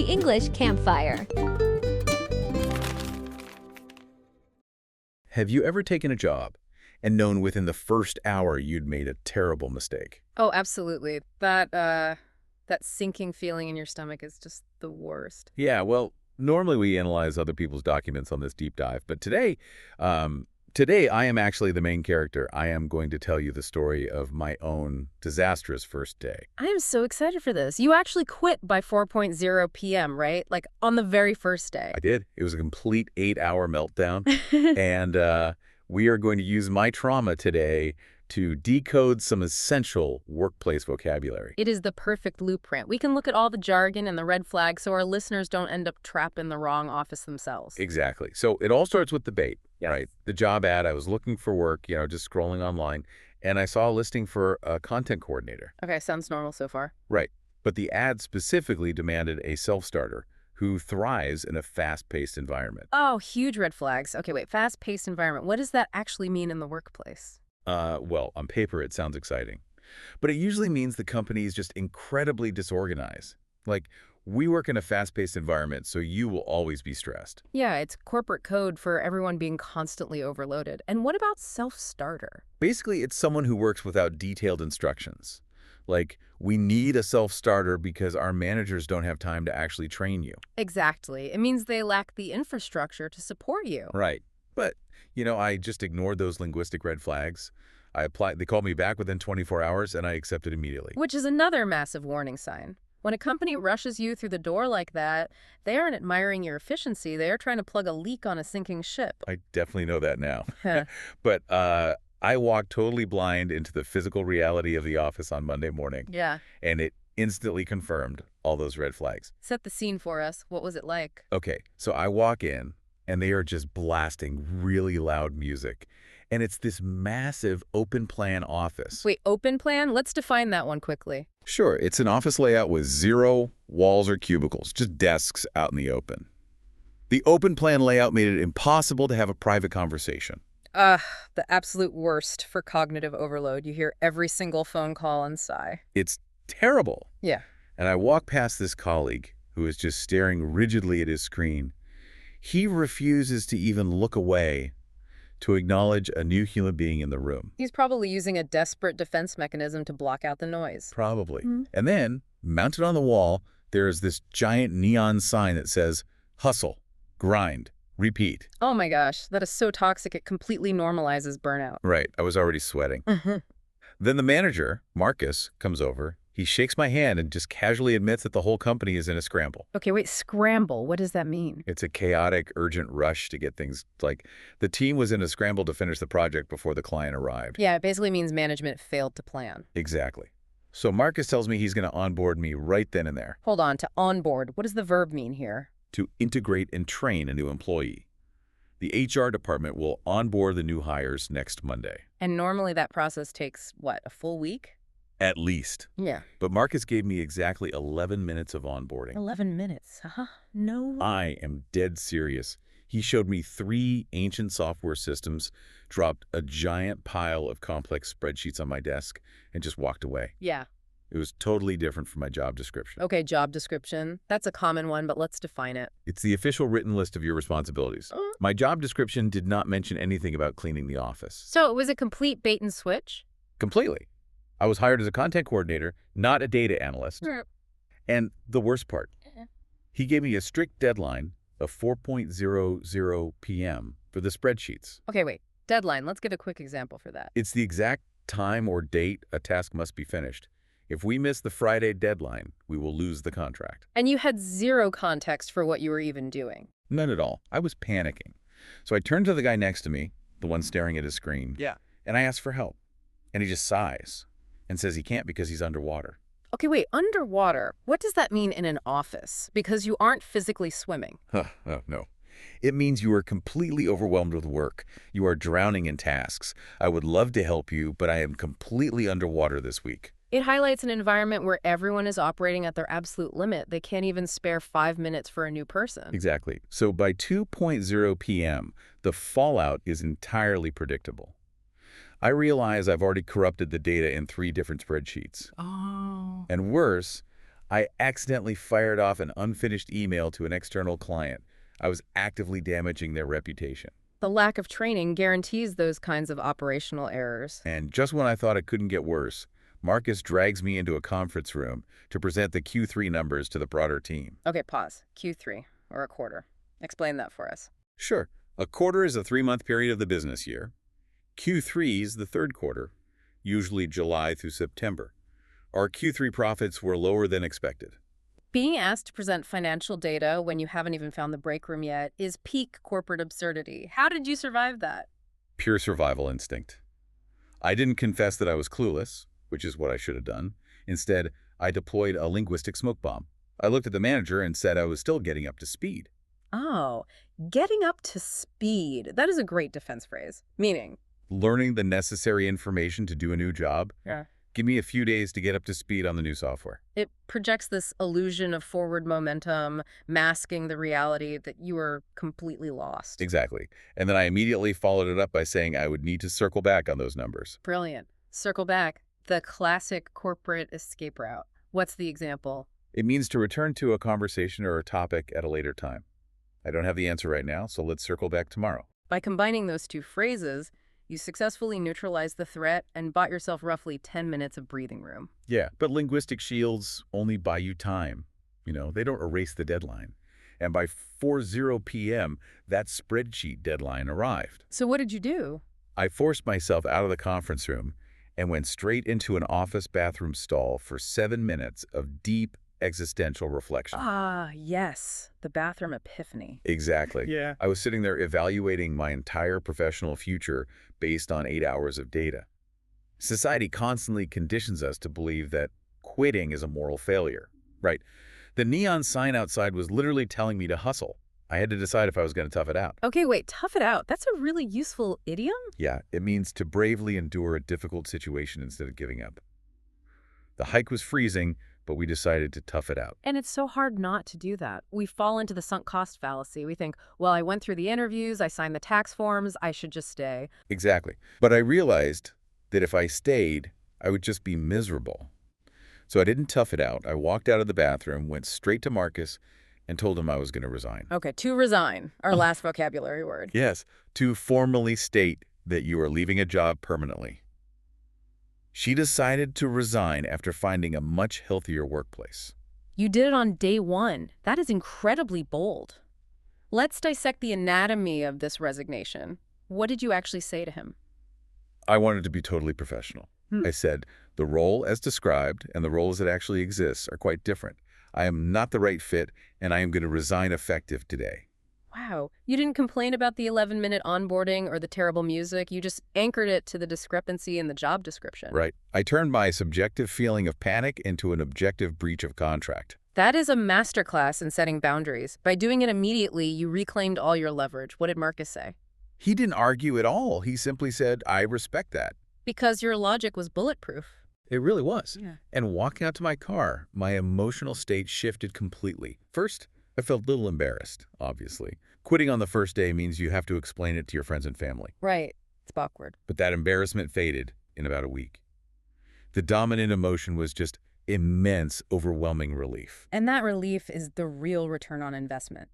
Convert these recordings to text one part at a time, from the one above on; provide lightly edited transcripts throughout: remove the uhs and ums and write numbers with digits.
English Campfire. Have you ever taken a job and known within the first hour you'd made a terrible mistake? Oh, absolutely. That sinking feeling in your stomach is just the worst. Yeah, well, normally we analyze other people's documents on this deep dive, but today I am actually the main character. I am going to tell you the story of my own disastrous first day. I am so excited for this. You actually quit by 4:00 p.m., right? Like on the very first day. I did. It was a complete 8-hour meltdown, and we are going to use my trauma today to decode some essential workplace vocabulary. It is the perfect blueprint. We can look at all the jargon and the red flags so our listeners don't end up trapped in the wrong office themselves. Exactly. So it all starts with the bait, Yes. right? The job ad. I was looking for work, just scrolling online, and I saw a listing for a content coordinator. Okay, sounds normal so far. Right. But the ad specifically demanded a self-starter who thrives in a fast-paced environment. Oh, huge red flags. Okay, wait, fast-paced environment. What does that actually mean in the workplace? Well, on paper, it sounds exciting. But it usually means the company is just incredibly disorganized. Like, we work in a fast-paced environment, so you will always be stressed. Yeah, it's corporate code for everyone being constantly overloaded. And what about self-starter? Basically, it's someone who works without detailed instructions. Like, we need a self-starter because our managers don't have time to actually train you. Exactly. It means they lack the infrastructure to support you. Right. But, I just ignored those linguistic red flags. I applied. They called me back within 24 hours, and I accepted immediately. Which is another massive warning sign. When a company rushes you through the door like that, they aren't admiring your efficiency. They are trying to plug a leak on a sinking ship. I definitely know that now. Huh. But I walked totally blind into the physical reality of the office on Monday morning, Yeah. and it instantly confirmed all those red flags. Set the scene for us. What was it like? Okay, so I walk in, and they are just blasting really loud music. And it's this massive open-plan office. Wait, open plan? Let's define that one quickly. Sure, it's an office layout with 0 walls or cubicles, just desks out in the open. The open-plan layout made it impossible to have a private conversation. The absolute worst for cognitive overload. You hear every single phone call and sigh. It's terrible. Yeah. And I walk past this colleague who is just staring rigidly at his screen. He refuses to even look away to acknowledge a new human being in the room. He's probably using a desperate defense mechanism to block out the noise. Probably. Mhm. And then, mounted on the wall, there is this giant neon sign that says, hustle, grind, repeat. Oh my gosh, that is so toxic it completely normalizes burnout. Right, I was already sweating. Then the manager, Marcus, comes over. He shakes my hand and just casually admits that the whole company is in a scramble. Okay, wait, scramble. What does that mean? It's a chaotic, urgent rush to get things, like the team was in a scramble to finish the project before the client arrived. Yeah, it basically means management failed to plan. Exactly. So Marcus tells me he's going to onboard me right then and there Hold on, to onboard. What does the verb mean here? to integrate and train a new employee. The HR department will onboard the new hires next Monday. And normally that process takes, what, a full week? At least. Yeah. But Marcus gave me exactly 11 minutes of onboarding. 11 minutes, huh? No. I am dead serious. He showed me 3 ancient software systems, dropped a giant pile of complex spreadsheets on my desk, and just walked away. Yeah. It was totally different from my job description. Okay, job description. That's a common one, but let's define it. It's the official written list of your responsibilities. My job description did not mention anything about cleaning the office. So it was a complete bait and switch? Completely. I was hired as a content coordinator, not a data analyst. And the worst part, he gave me a strict deadline of 4:00 p.m. for the spreadsheets. Okay, wait. Deadline. Let's give a quick example for that. It's the exact time or date a task must be finished. If we miss the Friday deadline, we will lose the contract. And you had zero context for what you were even doing. None at all. I was panicking. So I turned to the guy next to me, the one staring at his screen. Yeah. And I asked for help. And he just sighs and says he can't because he's underwater. Okay, wait. Underwater. What does that mean in an office? Because you aren't physically swimming. Oh, no. It means you are completely overwhelmed with work. You are drowning in tasks. I would love to help you, but I am completely underwater this week. It highlights an environment where everyone is operating at their absolute limit. They can't even spare 5 minutes for a new person. Exactly. So by 2:00 p.m., the fallout is entirely predictable. I realize I've already corrupted the data in 3 different spreadsheets. Oh. And worse, I accidentally fired off an unfinished email to an external client. I was actively damaging their reputation. The lack of training guarantees those kinds of operational errors. And just when I thought it couldn't get worse, Marcus drags me into a conference room to present the Q3 numbers to the broader team. Okay, pause. Q3, or a quarter. Explain that for us. Sure, a quarter is a 3-month period of the business year. Q3 is the third quarter, usually July through September. Our Q3 profits were lower than expected. Being asked to present financial data when you haven't even found the break room yet is peak corporate absurdity. How did you survive that? Pure survival instinct. I didn't confess that I was clueless, which is what I should have done. Instead, I deployed a linguistic smoke bomb. I looked at the manager and said I was still getting up to speed. Oh, getting up to speed. That is a great defense phrase. Meaning? Learning the necessary information to do a new job. Yeah. Give me a few days to get up to speed on the new software. It projects this illusion of forward momentum, masking the reality that you are completely lost. Exactly. And then I immediately followed it up by saying I would need to circle back on those numbers. Brilliant. Circle back. The classic corporate escape route. What's the example? It means to return to a conversation or a topic at a later time. I don't have the answer right now, so let's circle back tomorrow. By combining those two phrases, you successfully neutralized the threat and bought yourself roughly 10 minutes of breathing room. Yeah, but linguistic shields only buy you time. They don't erase the deadline. And by 4:00 p.m., that spreadsheet deadline arrived. So what did you do? I forced myself out of the conference room and went straight into an office bathroom stall for 7 minutes of deep existential reflection. Ah, yes. The bathroom epiphany. Exactly. Yeah. I was sitting there evaluating my entire professional future based on 8 hours of data. Society constantly conditions us to believe that quitting is a moral failure, right? The neon sign outside was literally telling me to hustle. I had to decide if I was going to tough it out. Okay, wait, tough it out. That's a really useful idiom? Yeah, it means to bravely endure a difficult situation instead of giving up. The hike was freezing, but we decided to tough it out. And it's so hard not to do that. We fall into the sunk cost fallacy. We think, well, I went through the interviews, I signed the tax forms, I should just stay. Exactly. But I realized that if I stayed, I would just be miserable. So I didn't tough it out. I walked out of the bathroom, went straight to Marcus, and told him I was going to resign. Okay, to resign, our last vocabulary word. Yes, to formally state that you are leaving a job permanently. She decided to resign after finding a much healthier workplace. You did it on day one. That is incredibly bold. Let's dissect the anatomy of this resignation. What did you actually say to him? I wanted to be totally professional. I said, the role as described and the role as it actually exists are quite different. I am not the right fit, and I am going to resign effective today. Wow. You didn't complain about the 11-minute onboarding or the terrible music. You just anchored it to the discrepancy in the job description. Right. I turned my subjective feeling of panic into an objective breach of contract. That is a masterclass in setting boundaries. By doing it immediately, you reclaimed all your leverage. What did Marcus say? He didn't argue at all. He simply said, I respect that. Because your logic was bulletproof. It really was. Yeah. And walking out to my car, my emotional state shifted completely. First, I felt a little embarrassed, obviously. Quitting on the first day means you have to explain it to your friends and family. Right. It's awkward. But that embarrassment faded in about a week. The dominant emotion was just immense, overwhelming relief. And that relief is the real return on investment.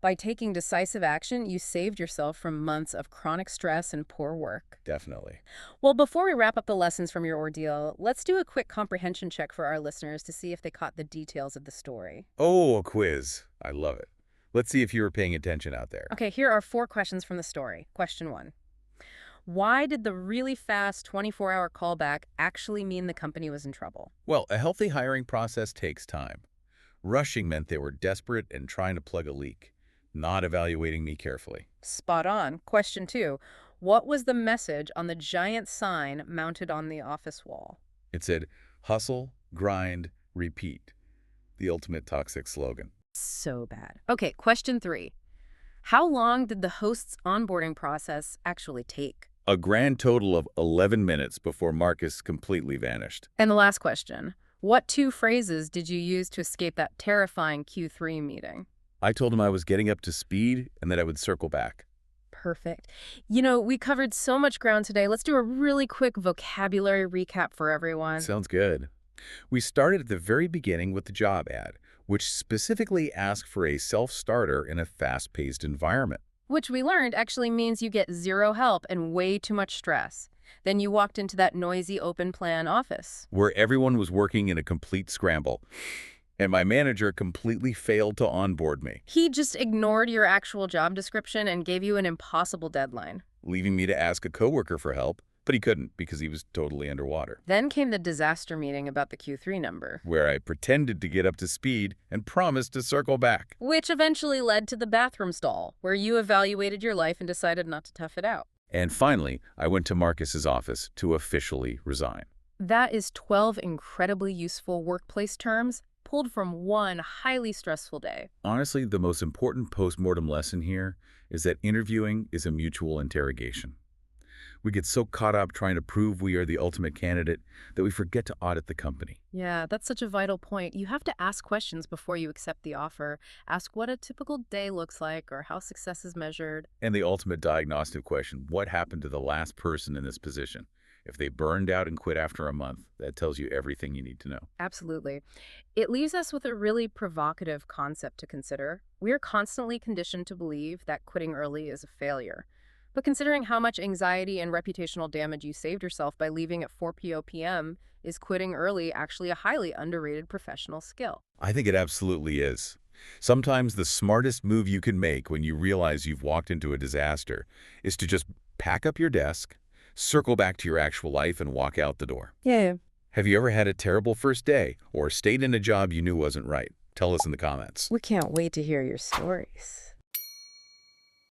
By taking decisive action, you saved yourself from months of chronic stress and poor work. Definitely. Well, before we wrap up the lessons from your ordeal, let's do a quick comprehension check for our listeners to see if they caught the details of the story. Oh, a quiz. I love it. Let's see if you were paying attention out there. Okay, here are 4 questions from the story. Question 1. Why did the really fast 24-hour callback actually mean the company was in trouble? Well, a healthy hiring process takes time. Rushing meant they were desperate and trying to plug a leak, not evaluating me carefully. Spot on. Question 2. What was the message on the giant sign mounted on the office wall? It said, hustle, grind, repeat. The ultimate toxic slogan. So bad. Okay, question 3. How long did the host's onboarding process actually take? A grand total of 11 minutes before Marcus completely vanished. And the last question. What 2 phrases did you use to escape that terrifying Q3 meeting? I told him I was getting up to speed and that I would circle back. Perfect. You know, we covered so much ground today. Let's do a really quick vocabulary recap for everyone. Sounds good. We started at the very beginning with the job ad, which specifically asked for a self-starter in a fast-paced environment. Which we learned actually means you get zero help and way too much stress. Then you walked into that noisy open plan office. Where everyone was working in a complete scramble, and my manager completely failed to onboard me, He just ignored your actual job description and gave you an impossible deadline. leaving me to ask a coworker for help, but he couldn't because he was totally underwater. Then came the disaster meeting about the Q3 number, Where I pretended to get up to speed and promised to circle back. which eventually led to the bathroom stall, where you evaluated your life and decided not to tough it out. And finally, I went to Marcus's office to officially resign. That is 12 incredibly useful workplace terms pulled from one highly stressful day. Honestly, the most important post-mortem lesson here is that interviewing is a mutual interrogation. We get so caught up trying to prove we are the ultimate candidate that we forget to audit the company. Yeah, that's such a vital point. You have to ask questions before you accept the offer. Ask what a typical day looks like or how success is measured. And the ultimate diagnostic question, what happened to the last person in this position? If they burned out and quit after a month, that tells you everything you need to know. Absolutely. It leaves us with a really provocative concept to consider. We're constantly conditioned to believe that quitting early is a failure. But considering how much anxiety and reputational damage you saved yourself by leaving at 4 p.m., is quitting early actually a highly underrated professional skill? I think it absolutely is. Sometimes the smartest move you can make when you realize you've walked into a disaster is to just pack up your desk, circle back to your actual life, and walk out the door. Yeah. Have you ever had a terrible first day or stayed in a job you knew wasn't right? Tell us in the comments. We can't wait to hear your stories.